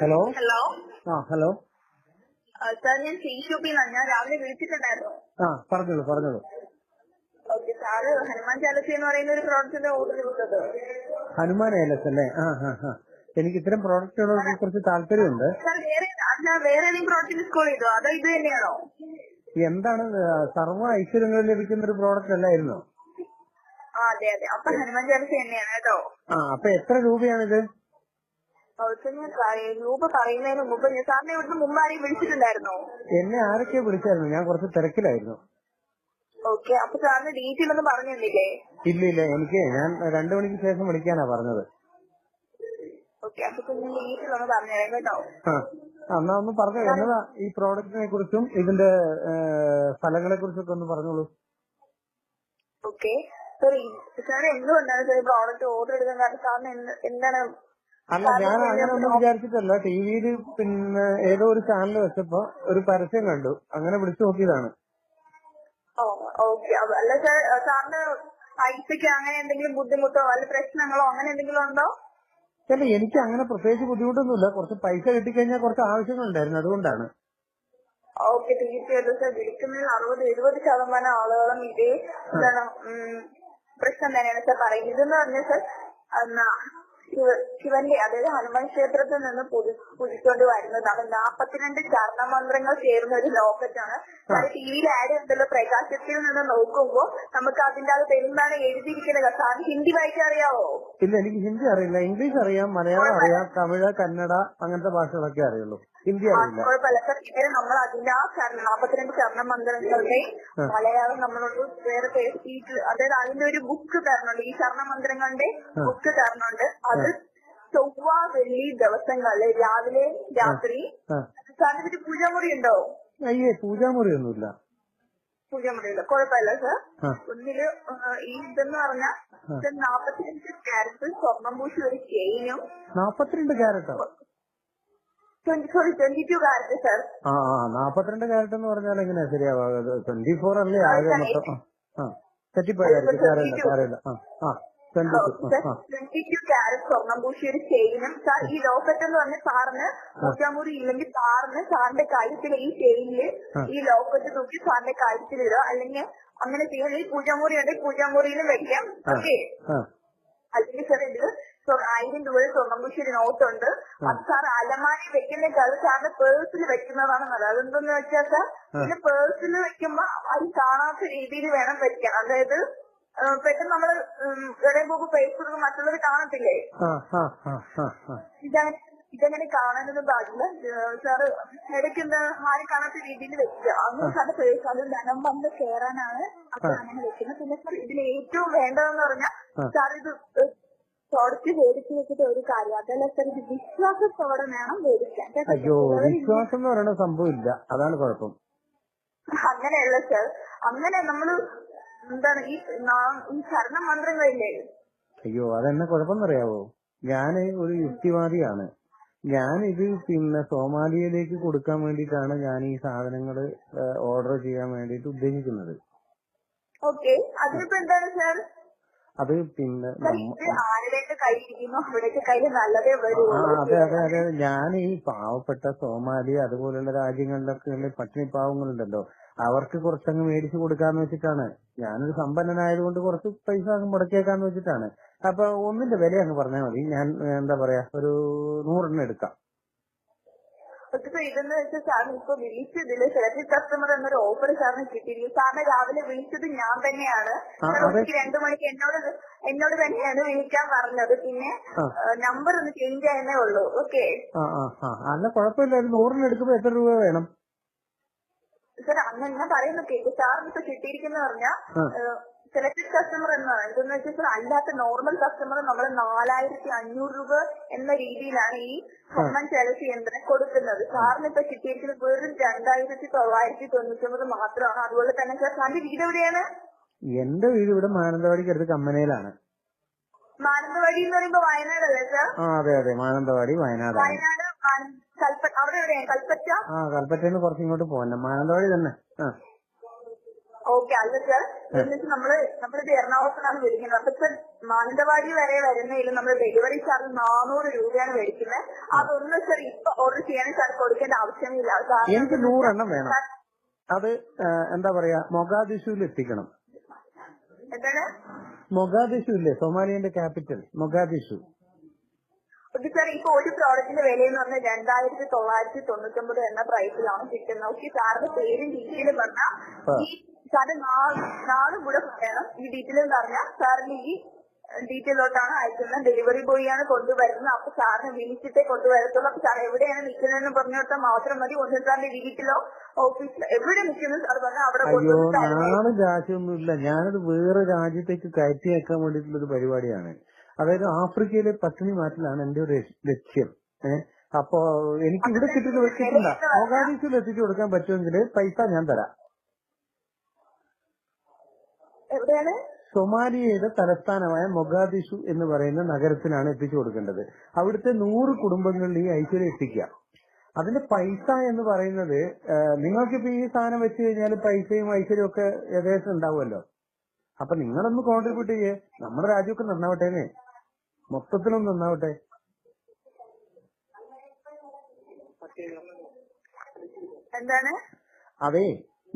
Hello. Hello. Hello sir, ഞാൻ സീഷോപ്പിന്നാണ്. ഞാൻ രാവിലെ വിളിച്ചിട്ടുണ്ടായിരുന്നു. പറഞ്ഞോളൂ. ഓക്കെ സാറ്, ഹനുമാൻ ചാലസി എന്ന് പറയുന്ന ഒരു പ്രോഡക്റ്റിന്റെ ഓർഡർ കൊടുത്തത്. ഹനുമാൻ ഏലസ് അല്ലേ? എനിക്ക് ഇത്തരം പ്രോഡക്റ്റുകളെ കുറിച്ച് താല്പര്യമുണ്ട്. സാർ, വേറെ ഏതെങ്കിലും പ്രോഡക്റ്റ് ഇൻസ്റ്റാൾ ചെയ്തോ അതോ ഇത് തന്നെയാണോ? എന്താണ് സർവ്വ ഐശ്വര്യങ്ങൾ ലഭിക്കുന്ന ഒരു പ്രോഡക്റ്റ് അല്ലായിരുന്നോ? അതെ. അപ്പൊ ഹനുമാൻ ചാലസി തന്നെയാണ് കേട്ടോ. അപ്പൊ എത്ര രൂപയാണിത്? രൂപ പറയുന്നതിന് മുമ്പ് സാറിനെ ഇവിടുന്ന് മുമ്പ് ആരെയും വിളിച്ചിട്ടുണ്ടായിരുന്നോ? എന്നെ ആരൊക്കെയോ വിളിച്ചായിരുന്നു, ഞാൻ കുറച്ച് തിരക്കിലായിരുന്നു. ഓക്കെ, അപ്പൊ സാറിന് ഡീറ്റെയിൽ ഒന്നും പറഞ്ഞു തന്നില്ലേ? ഇല്ല, ഞാൻ 2 മണിക്ക് ശേഷം വിളിക്കാനാ പറഞ്ഞത്. ഓക്കെ, അപ്പൊ ഡീറ്റെയിൽ ഒന്ന് പറഞ്ഞുതരാം കേട്ടോ. എന്നാ ഒന്ന് പറഞ്ഞു, എന്നതാ ഈ പ്രോഡക്റ്റിനെ കുറിച്ചും ഇതിന്റെ ഫലങ്ങളെ കുറിച്ചൊക്കെ ഒന്ന് പറഞ്ഞോളൂ. ഓക്കെ സാർ, എന്തുകൊണ്ടാണ് സാർ പ്രോഡക്റ്റ് ഓർഡർ എടുക്കാൻ കാരണം? സാറിന് എന്താണ്? അല്ല, ഞാൻ അങ്ങനെ ഒന്നും വിചാരിച്ചിട്ടല്ല. ടിവിയിൽ പിന്നെ ഏതോ ഒരു ചാനൽ വെച്ചപ്പോ ഒരു പരസ്യം കണ്ടു, അങ്ങനെ വിളിച്ചു നോക്കിയതാണ്. ഓക്കെ, അല്ല സാർ, സാറിന് പൈസക്ക് അങ്ങനെ എന്തെങ്കിലും ബുദ്ധിമുട്ടോ അല്ല പ്രശ്നങ്ങളോ അങ്ങനെ എന്തെങ്കിലും ഉണ്ടോ? അല്ല, എനിക്ക് അങ്ങനെ പ്രത്യേകിച്ച് ബുദ്ധിമുട്ടൊന്നുമില്ല. കുറച്ച് പൈസ കിട്ടിക്കഴിഞ്ഞാൽ കുറച്ച് ആവശ്യങ്ങളുണ്ടായിരുന്നു, അതുകൊണ്ടാണ്. ഓക്കെ, തീർച്ചയായിട്ടും സാർ. വിളിക്കുന്നതിൽ 60-70% ആളുകളും ഇതേ പ്രശ്നം തന്നെയാണ് സാർ പറയുന്നത്. ഇതെന്ന് പറഞ്ഞാൽ സാർ, ശിവന്റെ അതായത് ഹനുമാൻ ക്ഷേത്രത്തിൽ നിന്ന് പുതിച്ചുകൊണ്ട് വരുന്നതാണ്. 42 ചരണമന്ത്രങ്ങൾ ചേർന്ന ഒരു ലോക്കറ്റാണ്. ടിവിയിൽ ആഡ് ഉണ്ടല്ലോ, പ്രകാശത്തിൽ നിന്ന് നോക്കുമ്പോൾ നമുക്ക് അതിന്റെ അകത്ത് എന്താണ് എഴുതിയിരിക്കുന്നത്? സാറിന് ഹിന്ദി വായിക്കാൻ അറിയാവോ? ഇല്ല, എനിക്ക് ഹിന്ദി അറിയില്ല. ഇംഗ്ലീഷ് അറിയാം, മലയാളം അറിയാം, തമിഴ്, കന്നഡ അങ്ങനത്തെ ഭാഷകളൊക്കെ അറിയുള്ളൂ. ഹിന്ദി അറിയില്ല. കുഴപ്പമില്ല സാർ. ഇങ്ങനെ നമ്മൾ അതിന്റെ ആ 42 ചരണമന്ത്രങ്ങളുടെ മലയാളം നമ്മളോട് വേറെ പേഴ്സിയിട്ട്, അതായത് അതിന്റെ ഒരു ബുക്ക് തരണുണ്ട്. ഈ ചരണമന്ത്രങ്ങളുടെ ബുക്ക് തരണുണ്ട്. അത് ചൊവ്വ വെള്ളി ദിവസങ്ങളിൽ രാവിലെ രാത്രി. സാറിന് പൂജാമുറി ഉണ്ടോ? അയ്യേ, പൂജാമുറിയൊന്നുമില്ല. പൂജാമുറിയില്ല, കുഴപ്പമില്ല സാർ. ഒന്നില് ഈ ഇതെന്ന് പറഞ്ഞാൽ 45 ക്യാരറ്റ് സ്വർണ്ണം പൂശി ഒരു ചെയിനും. 42 ക്യാരറ്റോ? 22 ക്യാരറ്റ് സാർ. 42 ക്യാരറ്റ് എന്ന് പറഞ്ഞാൽ എങ്ങനെയാ ശരിയാവാ? 24 അല്ലേ ആകെ മൊത്തം? തെറ്റിപ്പോയായിരിക്കും. സാരമില്ല. 22 ക്യാരറ്റ് സ്വർണ്ണം പൂശി ഒരു ചെയിനും. സാർ, ഈ ലോക്കറ്റ് എന്ന് പറഞ്ഞ സാറിന് പൂജാമുറി ഇല്ലെങ്കിൽ സാറിന്റെ കഴുത്തില് ഈ ചെയിനില് ഈ ലോക്കറ്റ് തൂക്കി സാറിന്റെ കഴുത്തിലിടുക. അല്ലെങ്കിൽ അങ്ങനെ ചെയ്യാൻ ഈ പൂജാമുറി ഉണ്ടെങ്കിൽ പൂജാമുറിയിലും വെക്കാം. ഓക്കെ, അല്ലെങ്കിൽ സാർ ഇതില് 1000 രൂപ സ്വർണ്ണം പൂശി ഒരു നോട്ടുണ്ട്. അത് സാർ അലമാരി വെക്കുന്നേക്കാൾ സാറിന്റെ പേഴ്സിൽ വെക്കുന്നതാണ് നല്ലത്. അതെന്തെന്ന് വെച്ചാൽ സാർ, ഇതിന് പേഴ്സിൽ വെക്കുമ്പോ അത് കാണാത്ത രീതിയിൽ വേണം വെക്കാൻ. അതായത് പെട്ടെന്ന് നമ്മള് എവിടെയും പോകുമ്പോൾ ഫേസ്ബുക്ക് മറ്റുള്ളവർ കാണത്തില്ലേ, ഇതങ്ങനെ കാണാനൊന്നും പാടില്ല സാറ്. ഇടയ്ക്ക് എന്താ ആരും കാണാത്ത രീതിയിൽ വെക്കുക. അങ്ങനെ സാറിന്റെ ഫേസ് അത് ധനം വന്ന് കയറാനാണ് അത് അങ്ങനെ വെക്കുന്നത്. പിന്നെ സാർ, ഇതിൽ ഏറ്റവും വേണ്ടതെന്ന് പറഞ്ഞാൽ സാർ ഇത് പ്രോഡക്റ്റ് മേടിച്ചു വെച്ചിട്ട് ഒരു കാര്യം അതല്ല സാർ, ഇത് വിശ്വാസത്തോടെ വേണം മേടിക്കാൻ. വിശ്വാസം എന്ന് പറയുന്ന സംഭവം ഇല്ല, അതാണ് കുഴപ്പം. അങ്ങനെയല്ല സാർ, അങ്ങനെ നമ്മള് എന്താണ് ഈ ശരണ മന്ത്രങ്ങളില്ലേ? അയ്യോ, അതെന്നെ കുഴപ്പമെന്നറിയാവോ? ഞാന് ഒരു യുക്തിവാദിയാണ്. ഞാനിത് പിന്നെ സോമാലിയയിലേക്ക് കൊടുക്കാൻ വേണ്ടിയിട്ടാണ് ഞാൻ ഈ സാധനങ്ങൾ ഓർഡർ ചെയ്യാൻ വേണ്ടിയിട്ട് ഉദ്ദേശിക്കുന്നത്. ഓക്കെ, അതിനിപ്പോ എന്താണ് സാർ? അത് പിന്നെ ആരുടെയൊക്കെ കയ്യിരിക്കുന്നു അവിടെയൊക്കെ കയ്യിൽ നല്ലതേ വരൂ. അതെ. ഞാൻ ഈ പാവപ്പെട്ട സോമാലിയ അതുപോലുള്ള രാജ്യങ്ങളിലൊക്കെ പട്ടിണി പാവങ്ങളുണ്ടല്ലോ, അവർക്ക് കുറച്ചങ്ങ് മേടിച്ചു കൊടുക്കാന്ന് വെച്ചിട്ടാണ്. ഞാനൊരു സമ്പന്നനായതുകൊണ്ട് കുറച്ച് പൈസ അങ്ങ് മുടക്കിയേക്കാന്ന് വെച്ചിട്ടാണ്. അപ്പൊ ഒന്നിന്റെ വില അങ്ങ് പറഞ്ഞാൽ മതി, ഞാൻ എന്താ പറയാ ഒരു 100 എടുക്കാം. ഇതെന്ന് വെച്ചാൽ സാറിന് ഇപ്പൊ വിളിച്ചതില് സെലക്ടഡ് കസ്റ്റമർ എന്നൊരു ഓഫർ സാറിന് കിട്ടിയിരിക്കും. സാറിനെ രാവിലെ വിളിച്ചത് ഞാൻ തന്നെയാണ്. 2 മണിക്ക് എന്നോട് തന്നെയാണ് വിളിക്കാൻ പറഞ്ഞത്. പിന്നെ നമ്പർ ഒന്ന് ചേഞ്ച് ആയെന്നേ ഉള്ളൂ. ഓക്കെ, അല്ല കുഴപ്പമില്ല. 100 എടുക്കുമ്പോ എത്ര രൂപ വേണം സാർ? അങ്ങനെ ഞാൻ പറയുന്ന കേക്ക്. സാറിന് ഇപ്പൊ കിട്ടിയിരിക്കുന്ന പറഞ്ഞാൽ സെലക്ടഡ് കസ്റ്റമർ എന്നാണ്. എന്തെന്ന് വെച്ചാൽ സാർ, അല്ലാത്ത നോർമൽ കസ്റ്റമർ നമ്മൾ 4500 രൂപ എന്ന രീതിയിലാണ് ഈ ഹനുമാൻ ചാലസി യന്ത്രം കൊടുക്കുന്നത്. സാറിന് ഇപ്പൊ കിട്ടിയിരിക്കുന്നത് വെറും 2999 മാത്രമാണ്. അതുപോലെ തന്നെ സാർ, സാറിന്റെ വീട് എവിടെയാണ്? എന്റെ വീട് ഇവിടെ മാനന്തവാടിക്ക് അടുത്ത് കമ്മനയിലാണ്. മാനന്തവാടി എന്ന് പറയുമ്പോ വയനാടല്ലേ സാർ? അതെ, മാനന്തവാടി വയനാട്. അവിടെ എവിടെയാണ്? കൽപ്പറ്റ? കൽപ്പറ്റന്ന് കുറച്ച് ഇങ്ങോട്ട് പോകണ്ട, മാനന്തവാടി തന്നെ. ഓക്കെ അല്ല സർ എന്നിട്ട് നമ്മളിത് എറണാകുളത്താണ് വിളിക്കുന്നത്. അപ്പൊ സർ മാനന്തവാടി വരെ വരുന്നതിൽ നമ്മൾ ഡെലിവറി ചാർജ് 400 രൂപയാണ് മേടിക്കുന്നത്. അതൊന്നും സർ ഇപ്പൊ ഓർഡർ ചെയ്യാൻ സാർ കൊടുക്കേണ്ട ആവശ്യമില്ല. എനിക്ക് 100 എണ്ണം വേണം. അത് എന്താ പറയാ മൊഗാദിഷുവിൽ എത്തിക്കണം. എന്താണ് മൊഗാദിഷു ഇല്ലേ സൊമാലിയന്റെ ക്യാപിറ്റൽ മൊഗാദിഷു. ഓക്കെ സാർ ഇപ്പൊ ഒരു പ്രോഡക്റ്റിന്റെ വില എന്ന് പറഞ്ഞാൽ 2999 എന്ന പ്രൈസിലാണ് കിട്ടുന്നത്. ഓക്കെ സാറിന്റെ പേരും ഡീറ്റെയിലും പറഞ്ഞാൽ ഈ സാറിന്റെ നാളും കൂടെ പറയണം. ഈ ഡീറ്റെയിൽ എന്ന് പറഞ്ഞാൽ സാറിന് ഈ ഡീറ്റെയിലോട്ടാണ് അയക്കുന്നത്. ഡെലിവറി ബോയ് ആണ് കൊണ്ടുവരുന്നത്. അപ്പൊ സാറിന് വിളിച്ചിട്ടേ കൊണ്ടുവരത്തുള്ളൂ. അപ്പൊ സാർ എവിടെയാണ് നിൽക്കുന്നതെന്ന് പറഞ്ഞു കൊടുത്താൽ മാത്രം മതി. ഒന്ന് സാറിന്റെ വീട്ടിലോ ഓഫീസിലോ എവിടെ നിൽക്കുന്നത് സാർ പറഞ്ഞാൽ അവിടെ നാളെ രാജ്യമൊന്നുമില്ല. ഞാനത് വേറെ രാജ്യത്തേക്ക് കയറ്റി വെക്കാൻ വേണ്ടിയിട്ടുള്ളൊരു പരിപാടിയാണ്. അതായത് ആഫ്രിക്കയിലെ പട്ടിണി മാറ്റലാണ് എന്റെ ഒരു ലക്ഷ്യം. അപ്പൊ എനിക്ക് ഇവിടെ കിട്ടില്ല. മൊഗാദിഷുവിൽ എത്തിച്ചു കൊടുക്കാൻ പറ്റുമെങ്കിൽ പൈസ ഞാൻ തരാം. എവിടെയാണ്? സൊമാലിയയുടെ തലസ്ഥാനമായ മൊഗാദിഷു എന്ന് പറയുന്ന നഗരത്തിലാണ് എത്തിച്ചു കൊടുക്കേണ്ടത്. അവിടുത്തെ 100 കുടുംബങ്ങളിൽ ഈ ഐശ്വര്യം എത്തിക്കുക. അതിന്റെ പൈസ എന്ന് പറയുന്നത് നിങ്ങൾക്കിപ്പോ ഈ സാധനം വെച്ച് കഴിഞ്ഞാൽ പൈസയും ഐശ്വര്യവും ഒക്കെ ഏകദേശം ഉണ്ടാവുമല്ലോ. അപ്പൊ നിങ്ങളൊന്ന് കോൺട്രിബ്യൂട്ട് ചെയ്യേ. നമ്മുടെ രാജ്യമൊക്കെ നന്നാവട്ടേനെ, മൊത്തത്തിലൊന്നും നന്നാവട്ടെ. എന്താണ്? അതെ,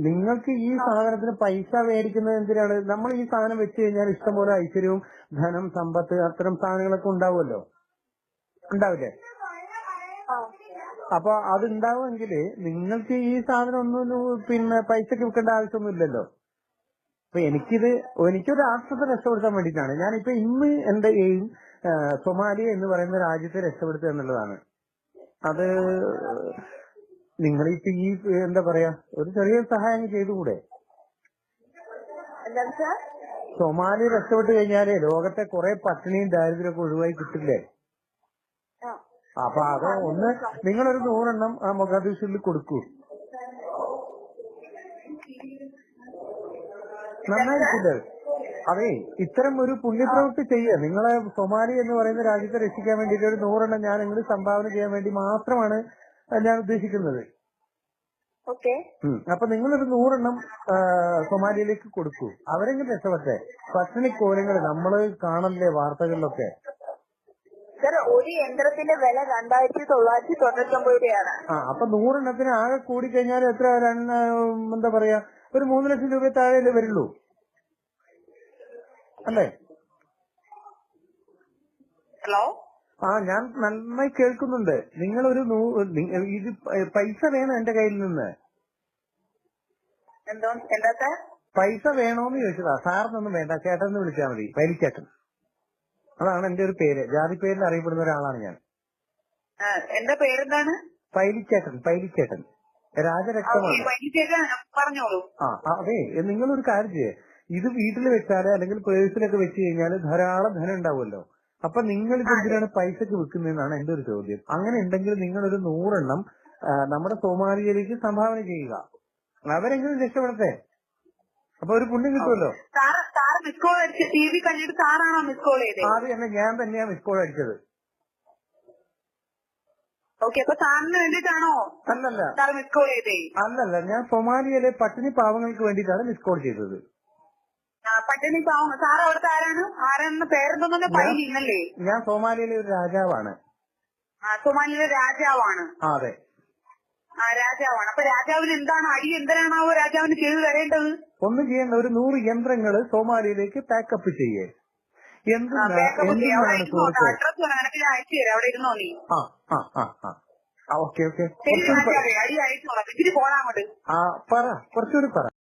നിങ്ങൾക്ക് ഈ സാധനത്തിന് പൈസ മേടിക്കുന്നത് എന്തിനാണ്? നമ്മൾ ഈ സാധനം വെച്ച് കഴിഞ്ഞാൽ ഇഷ്ടംപോലെ ഐശ്വര്യവും ധനം സമ്പത്ത് അത്തരം സാധനങ്ങളൊക്കെ ഉണ്ടാവുമല്ലോ. ഉണ്ടാവില്ലേ? അപ്പൊ അതുണ്ടാവുമെങ്കിൽ നിങ്ങൾക്ക് ഈ സാധനം ഒന്നും പിന്നെ പൈസക്ക് വിൽക്കേണ്ട ആവശ്യമൊന്നുമില്ലല്ലോ. അപ്പൊ എനിക്കൊരു രാഷ്ട്രത്തെ രക്ഷപ്പെടുത്താൻ വേണ്ടിയിട്ടാണ്. ഞാനിപ്പോ ഇന്ന് എന്റെ എയിം സൊമാലിയ എന്ന് പറയുന്ന രാജ്യത്തെ രക്ഷപ്പെടുത്തുക എന്നുള്ളതാണ്. അത് നിങ്ങളിപ്പോ ഈ എന്താ പറയാ ഒരു ചെറിയ സഹായം ചെയ്തുകൂടെ? സൊമാലിയ രക്ഷപ്പെട്ട് കഴിഞ്ഞാലേ ലോകത്തെ കുറെ പട്ടിണിയും ദാരിദ്ര്യമൊക്കെ ഒഴിവായി കിട്ടില്ലേ? അപ്പൊ അത് ഒന്ന് നിങ്ങളൊരു 100 എണ്ണം ആ മൊഗാദിഷുവിൽ കൊടുക്കൂ. നന്നായിരിക്കില്ലേ? അതെ, ഇത്തരം ഒരു പുണ്യപ്രവൃത്തി ചെയ്യുക. നിങ്ങളെ സൊമാലിയ എന്ന് പറയുന്ന രാജ്യത്തെ രക്ഷിക്കാൻ വേണ്ടിയിട്ട് ഒരു 100 എണ്ണം ഞാൻ നിങ്ങൾ സംഭാവന ചെയ്യാൻ വേണ്ടി മാത്രമാണ് ഞാൻ ഉദ്ദേശിക്കുന്നത്. അപ്പൊ നിങ്ങളൊരു 100 എണ്ണം സൊമാലിയയിലേക്ക് കൊടുക്കൂ. അവരെങ്കിലും രക്ഷപ്പെട്ടെ. പട്ടിണി കോലങ്ങൾ നമ്മള് കാണല്ലേ വാർത്തകളിലൊക്കെ. ഒരു യന്ത്രത്തിന്റെ വില 2999 രൂപയാണ്. അപ്പൊ 100 എണ്ണത്തിന് ആകെ കൂടി കഴിഞ്ഞാൽ എത്ര എന്താ പറയാ ഒരു 3 ലക്ഷം രൂപ താഴെ വരുള്ളൂ അല്ലേ? ഹലോ, ഞാൻ നന്നായി കേൾക്കുന്നുണ്ട്. നിങ്ങളൊരു ഇത് പൈസ വേണം എന്റെ കയ്യിൽ നിന്ന്. എന്താ പൈസ വേണോന്ന് ചോദിച്ചതാ. സാറിനൊന്നും വേണ്ട, ചേട്ടൻ വിളിച്ചാൽ മതി. പൈലിച്ചേട്ടൻ, അതാണ് എന്റെ ഒരു പേര്. ജാതി പേരിൽ അറിയപ്പെടുന്ന ഒരാളാണ് ഞാൻ. എന്റെ പേരെന്താണ്? പൈലിച്ചേട്ടൻ രാജരക്തമാണ്. അതെ, നിങ്ങളൊരു കാര്യം ചെയ്യേ. ഇത് വീട്ടിൽ വെച്ചാല് അല്ലെങ്കിൽ പേഴ്സിലൊക്കെ വെച്ച് കഴിഞ്ഞാൽ ധാരാളം ധനം ഉണ്ടാവുമല്ലോ. അപ്പൊ നിങ്ങൾ ഇതെന്തിനാണ് പൈസക്ക് വിൽക്കുന്നതെന്നാണ് എന്റെ ഒരു ചോദ്യം. അങ്ങനെ ഉണ്ടെങ്കിൽ നിങ്ങളൊരു 100 എണ്ണം നമ്മുടെ സൊമാലിയയിലേക്ക് സംഭാവന ചെയ്യുക. അവരെങ്കിലും രക്ഷപ്പെടട്ടെ. അപ്പൊ ഒരു പുണ്യം കിട്ടുമല്ലോ. ആദ്യം തന്നെ ഞാൻ തന്നെയാ മിസ് കോൾ അടിച്ചത്. അല്ലല്ല, ഞാൻ സൊമാലിയയിലെ പട്ടിണി പാവങ്ങൾക്ക് വേണ്ടിയിട്ടാണ് മിസ് കോൾ ചെയ്തത്. പട്ടിണി പാവങ്ങൾ സാർ അവിടുത്തെ ആരാണെന്ന് പേരെന്തോന്നെ പൈലിന്നല്ലേ? ഞാൻ സൊമാലിയയിലെ ഒരു രാജാവാണ്. സൊമാലിയയിലെ രാജാവാണ്. അതെ, രാജാവാണ്. അപ്പൊ രാജാവിന് എന്താണ് എന്തിനാണാവോ രാജാവിന് ചെയ്തു തരേണ്ടത്? ഒന്നും ചെയ്യേണ്ട. ഒരു 100 യന്ത്രങ്ങള് സൊമാലിയയിലേക്ക് പാക്കപ്പ് ചെയ്യേ. അഡ്രസ് അയച്ചു തരാം, അവിടെ ഇരുന്നോ നീ. ഓക്കെ അടി അയച്ചോളാം. ഇച്ചിരി പോണാ അങ്ങോട്ട്. പറ, കുറച്ചുകൂടി പറ.